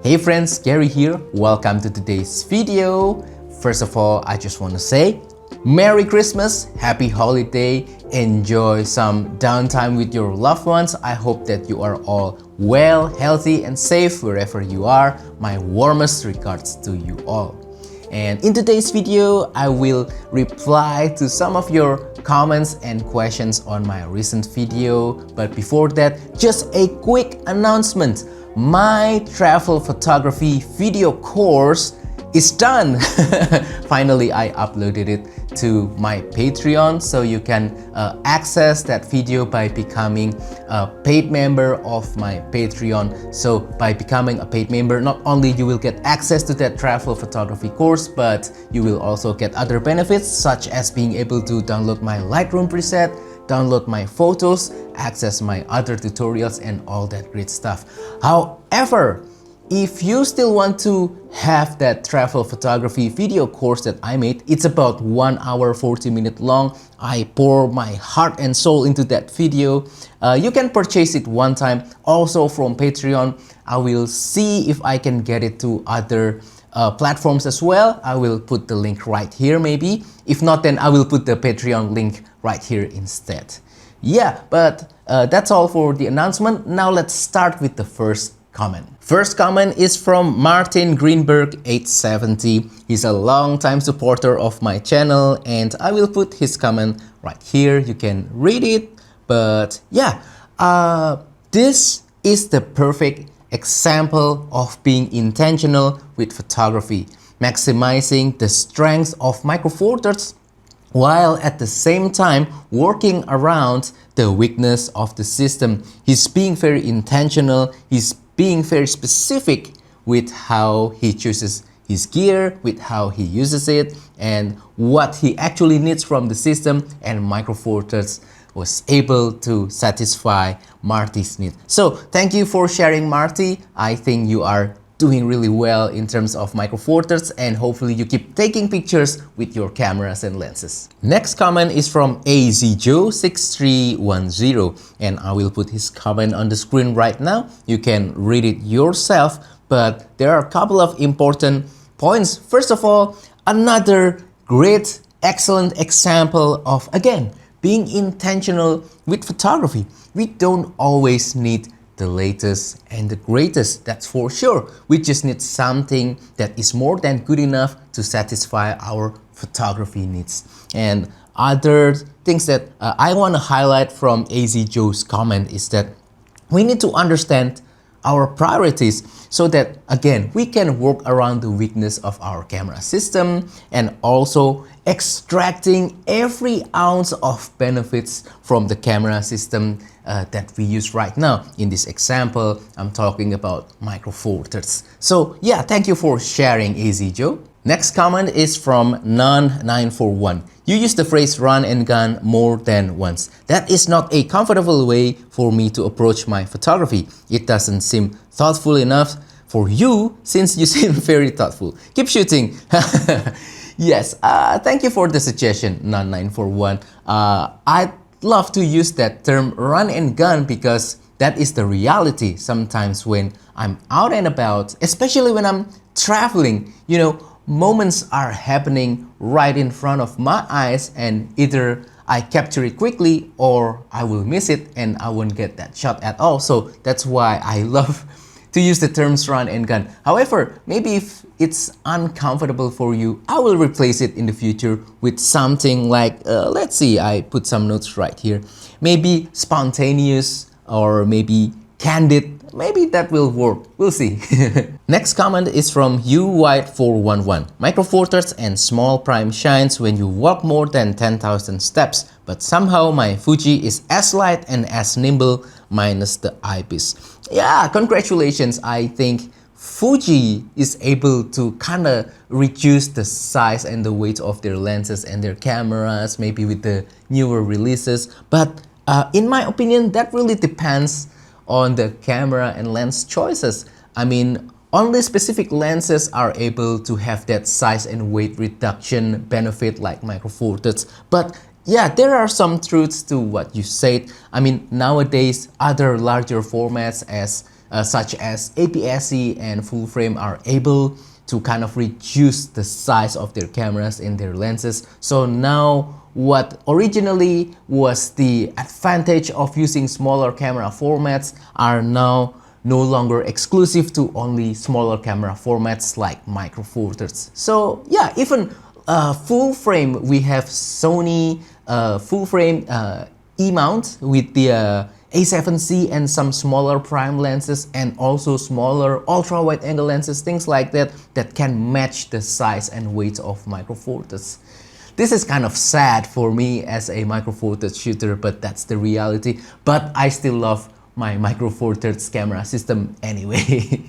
Hey friends, Gary here. Welcome to today's video. First of all, I just want to say Merry Christmas, Happy Holiday, enjoy some downtime with your loved ones. I hope that you are all well, healthy and safe wherever you are. My warmest regards to you all. And in today's video, I will reply to some of your comments and questions on my recent video. But before that, just a quick announcement. My travel photography video course is done. Finally, I uploaded it to my Patreon, so you can access that video by becoming a paid member of my Patreon. So by becoming a paid member, not only you will get access to that travel photography course, but you will also get other benefits such as being able to download my Lightroom preset, download my photos, access my other tutorials and all that great stuff. However, if you still want to have that travel photography video course that I made, it's about 1 hour 40 minutes long. I pour my heart and soul into that video. You can purchase it one time also from Patreon. I will see if I can get it to other platforms as well. I will put the link right here maybe. If not, then I will put the Patreon link right here instead. Yeah, but that's all for the announcement. Now let's start with the first comment. First comment is from Martin Greenberg 870. He's a long-time supporter of my channel and I will put his comment right here. You can read it. But yeah, this is the perfect example of being intentional with photography, maximizing the strength of Micro Four Thirds while at the same time working around the weakness of the system. He's being very intentional. He's being very specific with how he chooses his gear, with how he uses it, and what he actually needs from the system, and Micro Four Thirds was able to satisfy Marty's need. So thank you for sharing, Marty. I think you are doing really well in terms of Micro Four Thirds, and hopefully you keep taking pictures with your cameras and lenses. Next comment is from AZJoe6310 and I will put his comment on the screen right now. You can read it yourself, but there are a couple of important points. First of all, another great, excellent example of, again, being intentional with photography. We don't always need the latest and the greatest, that's for sure. We just need something that is more than good enough to satisfy our photography needs. And other things that I want to highlight from AZ Joe's comment is that we need to understand our priorities so that, again, we can work around the weakness of our camera system and also extracting every ounce of benefits from the camera system that we use right now. In this example, I'm talking about Micro Four Thirds. So yeah, thank you for sharing, AZ Joe. Next comment is from Nan941. You use the phrase run and gun more than once. That is not a comfortable way for me to approach my photography. It doesn't seem thoughtful enough for you since you seem very thoughtful. Keep shooting. Yes, thank you for the suggestion, Nan941. I'd love to use that term run and gun because that is the reality sometimes when I'm out and about, especially when I'm traveling. You know, moments are happening right in front of my eyes and either I capture it quickly or I will miss it and I won't get that shot at all. So that's why I love to use the terms run and gun. However, maybe if it's uncomfortable for you, I will replace it in the future with something like, let's see, I put some notes right here. Maybe spontaneous or maybe candid. Maybe that will work. We'll see. Next comment is from uwhite411. Micro Four Thirds and small prime shines when you walk more than 10,000 steps, but somehow my Fuji is as light and as nimble minus the eyepiece. Yeah, congratulations. I think Fuji is able to kind of reduce the size and the weight of their lenses and their cameras, maybe with the newer releases. But in my opinion, that really depends on the camera and lens choices. I mean, only specific lenses are able to have that size and weight reduction benefit like Micro Four Thirds. But yeah, there are some truths to what you said. I mean, nowadays, other larger formats as such as APS-C and full frame are able to kind of reduce the size of their cameras and their lenses. So now what originally was the advantage of using smaller camera formats are now no longer exclusive to only smaller camera formats like micro four thirds. So yeah, even full frame, we have Sony full frame E-mount with the A7C and some smaller prime lenses, and also smaller ultra wide angle lenses, things like that, that can match the size and weight of micro four thirds. This is kind of sad for me as a micro four thirds shooter, but that's the reality. But I still love my micro four thirds camera system anyway.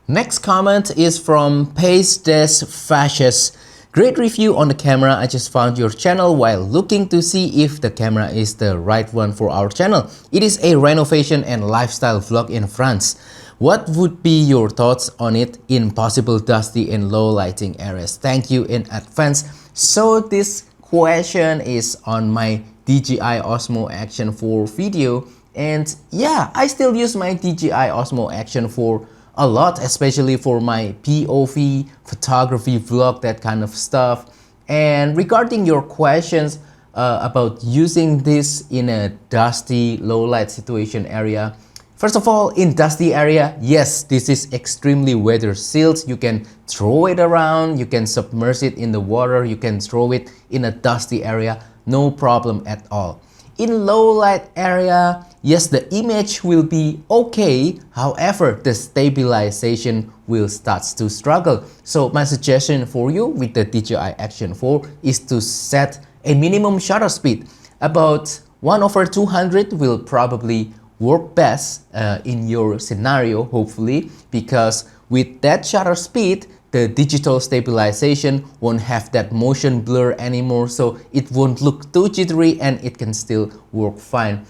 Next comment is from Pace Des Fashes. Great review on the camera. I just found your channel while looking to see if the camera is the right one for our channel. It is a renovation and lifestyle vlog in France. What would be your thoughts on it in possible dusty and low lighting areas? Thank you in advance. So this question is on my DJI Osmo Action 4 video, and yeah, I still use my DJI Osmo Action 4 a lot, especially for my POV, photography, vlog, that kind of stuff. And regarding your questions about using this in a dusty, low light situation area, first of all, in dusty area, yes, this is extremely weather sealed. You can throw it around, you can submerge it in the water, you can throw it in a dusty area, no problem at all. In low light area, yes, the image will be okay, however, the stabilization will start to struggle. So my suggestion for you with the DJI Action 4 is to set a minimum shutter speed. About 1/200 will probably work best in your scenario, hopefully, because with that shutter speed, the digital stabilization won't have that motion blur anymore, so it won't look too jittery and it can still work fine.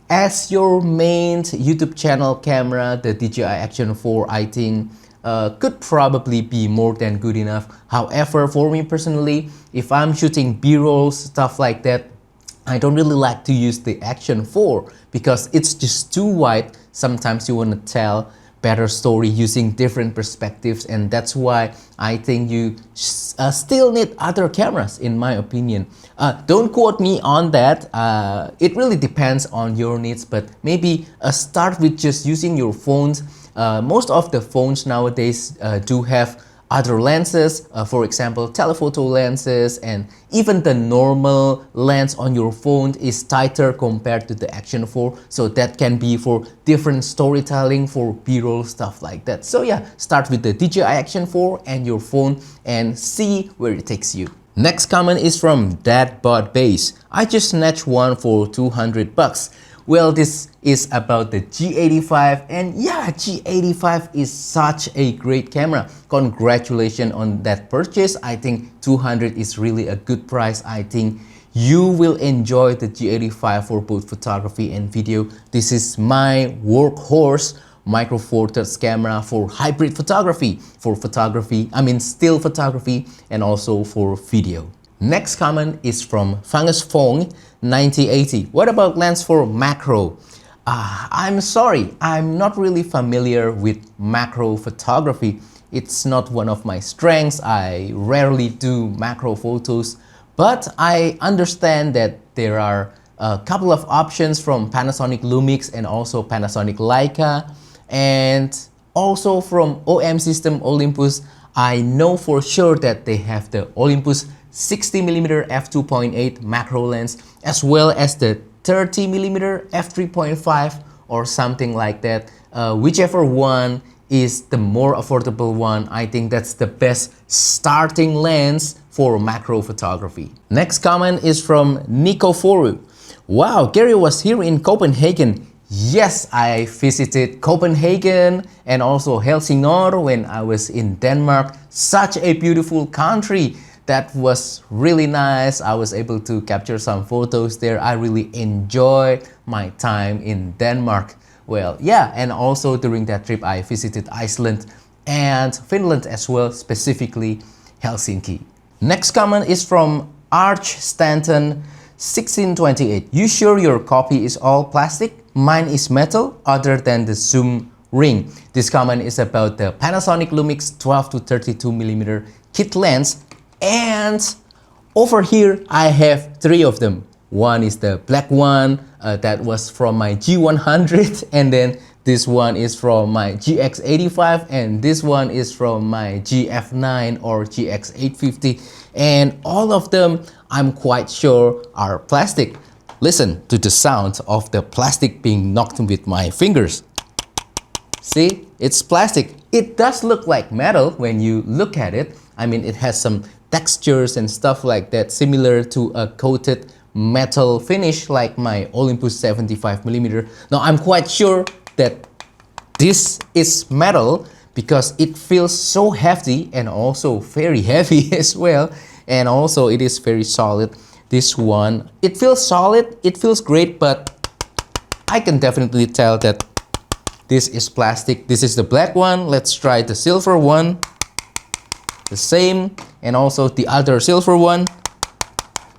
As your main YouTube channel camera, the DJI Action 4, I think, could probably be more than good enough. However, for me personally, if I'm shooting B-rolls, stuff like that, I don't really like to use the Action 4 because it's just too wide. Sometimes you want to tell better story using different perspectives, and that's why I think you still need other cameras, in my opinion. Don't quote me on that. It really depends on your needs, but maybe start with just using your phones. Most of the phones nowadays do have other lenses, for example, telephoto lenses, and even the normal lens on your phone is tighter compared to the Action 4, so that can be for different storytelling, for B-roll, stuff like that. So yeah, start with the DJI Action 4 and your phone and see where it takes you. Next comment is from DadBodBass. I just snatched one for 200 bucks. Well, this is about the G85, and yeah, G85 is such a great camera. Congratulations on that purchase. I think 200 is really a good price. I think you will enjoy the G85 for both photography and video. This is my workhorse micro four thirds camera for hybrid photography, still photography, and also for video. Next comment is from Fungus Fong 9080. What about lens for macro? I'm sorry, I'm not really familiar with macro photography. It's not one of my strengths. I rarely do macro photos, but I understand that there are a couple of options from Panasonic Lumix and also Panasonic Leica, and also from OM System Olympus. I know for sure that they have the Olympus 60mm f2.8 macro lens, as well as the 30mm f3.5 or something like that. Whichever one is the more affordable one, I think that's the best starting lens for macro photography. Next comment is from nikoforu. Wow, Gary was here in Copenhagen. Yes, I visited Copenhagen and also Helsingør when I was in Denmark. Such a beautiful country. That was really nice. I was able to capture some photos there. I really enjoyed my time in Denmark. Well, yeah, and also during that trip I visited Iceland and Finland as well, specifically Helsinki. Next comment is from Arch Stanton 1628. You sure your copy is all plastic? Mine is metal, other than the zoom ring. This comment is about the Panasonic Lumix 12 to 32mm kit lens, and over here I have three of them. One is the black one that was from my G100, and then this one is from my GX85, and this one is from my GF9 or GX850, and all of them I'm quite sure are plastic. Listen to the sound of the plastic being knocked with my fingers. See, it's plastic. It does look like metal when you look at it. I mean, it has some textures and stuff like that, similar to a coated metal finish like my Olympus 75mm. Now, I'm quite sure that this is metal because it feels so hefty and also very heavy as well. And also it is very solid. This one, it feels solid, it feels great, but I can definitely tell that this is plastic. This is the black one. Let's try the silver one. The same, and also the other silver one.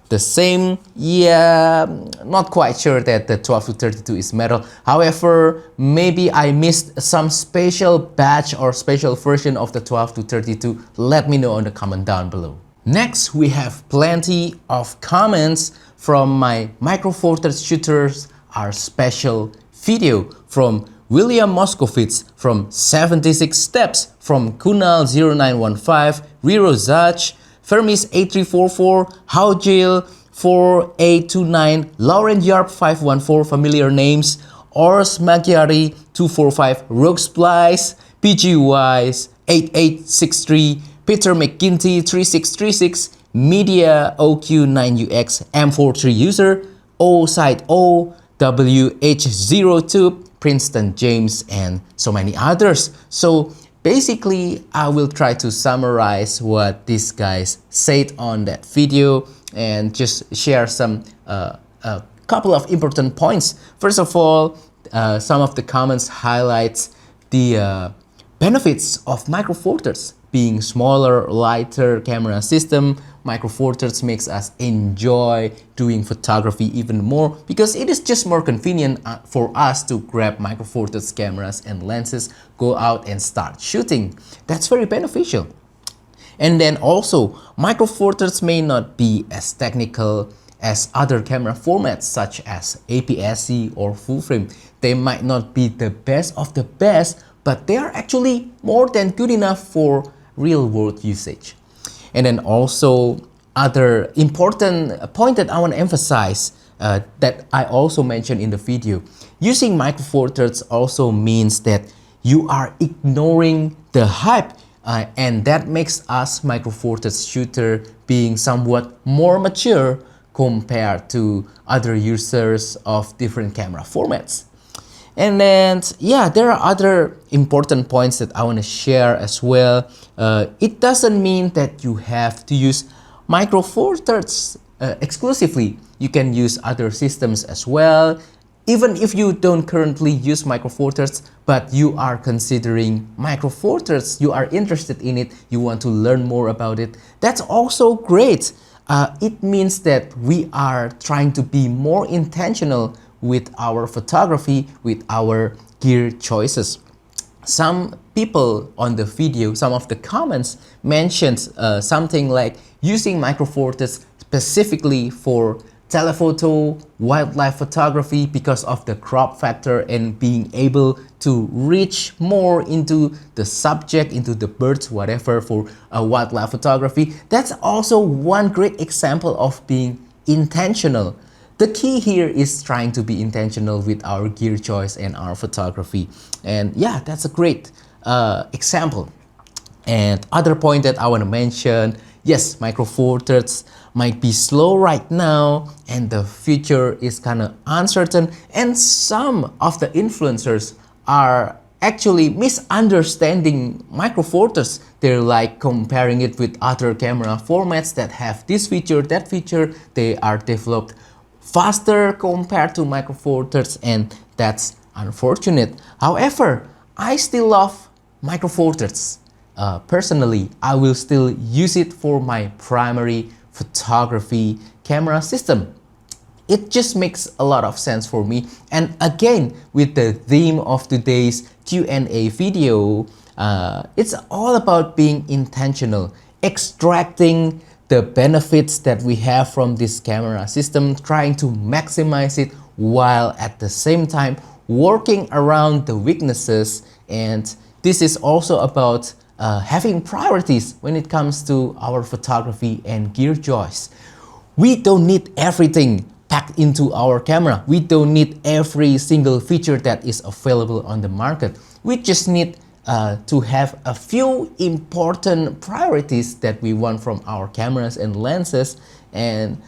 The same. Yeah, not quite sure that the 12 to 32 is metal. However, maybe I missed some special batch or special version of the 12 to 32. Let me know in the comment down below. Next, we have plenty of comments from my Micro Four Thirds shooters, our special video from William Moskovitz, from 76 Steps, from Kunal0915, Riro Zach, Fermis8344, Haujil 4829, Lauren Yarp 514, familiar names, Ors Magyari 245, Rogue Splice, PG Wise 8863, Peter McGinty 3636, Media OQ9UX M43 user, O Side O, WH02, Princeton James, and so many others. So basically, I will try to summarize what these guys said on that video and just share some a couple of important points. First of all, some of the comments highlights the benefits of Micro Four Thirds. Being smaller, lighter camera system, Micro Four Thirds makes us enjoy doing photography even more because it is just more convenient for us to grab Micro Four Thirds cameras and lenses, go out and start shooting. That's very beneficial. And then also, Micro Four Thirds may not be as technical as other camera formats such as APS-C or full frame. They might not be the best of the best, but they are actually more than good enough for real-world usage. And then also other important point that I want to emphasize that I also mentioned in the video. Using Micro Four Thirds also means that you are ignoring the hype and that makes us Micro Four Thirds shooter being somewhat more mature compared to other users of different camera formats. And then, yeah, there are other important points that I want to share as well. It doesn't mean that you have to use Micro Four Thirds exclusively. You can use other systems as well. Even if you don't currently use Micro Four Thirds, but you are considering Micro Four Thirds, you are interested in it, you want to learn more about it, that's also great. It means that we are trying to be more intentional with our photography, with our gear choices. Some people on the video, some of the comments mentioned something like using Micro Four Thirds specifically for telephoto, wildlife photography because of the crop factor and being able to reach more into the subject, into the birds, whatever, for wildlife photography. That's also one great example of being intentional. The key here is trying to be intentional with our gear choice and our photography. And yeah, that's a great example. And other point that I want to mention, yes, Micro Four Thirds might be slow right now and the future is kind of uncertain, and some of the influencers are actually misunderstanding Micro Four Thirds. They're like comparing it with other camera formats that have this feature, that feature. They are developed faster compared to Micro Four Thirds, and that's unfortunate. However, I still love Micro Four Thirds. Personally, I will still use it for my primary photography camera system. it just makes a lot of sense for me. And again, with the theme of today's Q&A video, it's all about being intentional, extracting the benefits that we have from this camera system, trying to maximize it while at the same time working around the weaknesses. And this is also about having priorities when it comes to our photography and gear choice. We don't need everything packed into our camera. We don't need every single feature that is available on the market. We just need to have a few important priorities that we want from our cameras and lenses, and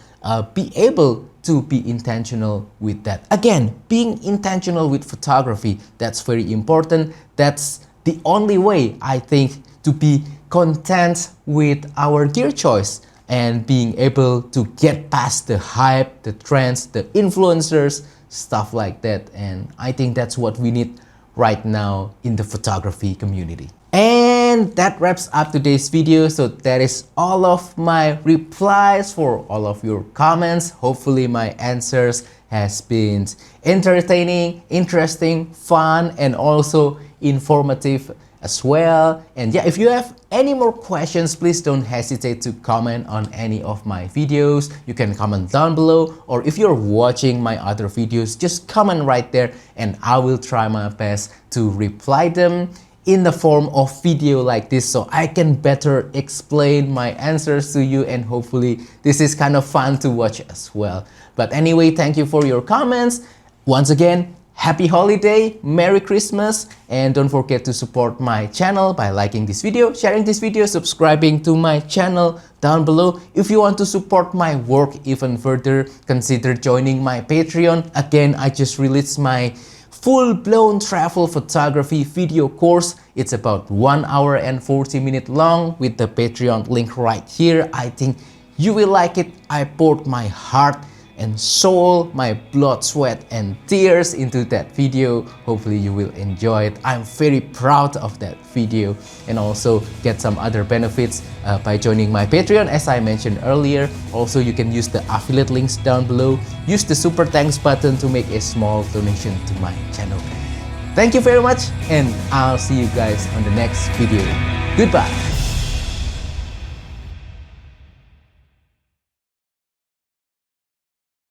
be able to be intentional with that. Again, being intentional with photography, that's very important. That's the only way, I think, to be content with our gear choice and being able to get past the hype, the trends, the influencers, stuff like that. And I think that's what we need right now in the photography community. And that wraps up today's video. So that is all of my replies for all of your comments. Hopefully my answers has been entertaining, interesting, fun, and also informative as well. And yeah, if you have any more questions, please don't hesitate to comment on any of my videos. You can comment down below, or if you're watching my other videos, just comment right there and I will try my best to reply them in the form of video like this, so I can better explain my answers to you, and hopefully this is kind of fun to watch as well. But anyway, thank you for your comments. Once again, happy holiday, Merry Christmas, and don't forget to support my channel by liking this video, sharing this video, subscribing to my channel down below. If you want to support my work even further, consider joining my Patreon. Again, I just released my full-blown travel photography video course. It's about 1 hour and 40 minutes long with the Patreon link right here. I think you will like it. I poured my heart and soul, my blood, sweat, and tears into that video. Hopefully you will enjoy it. I'm very proud of that video, and also get some other benefits by joining my Patreon, as I mentioned earlier. Also, you can use the affiliate links down below. Use the super thanks button to make a small donation to my channel. Thank you very much, and I'll see you guys on the next video. Goodbye.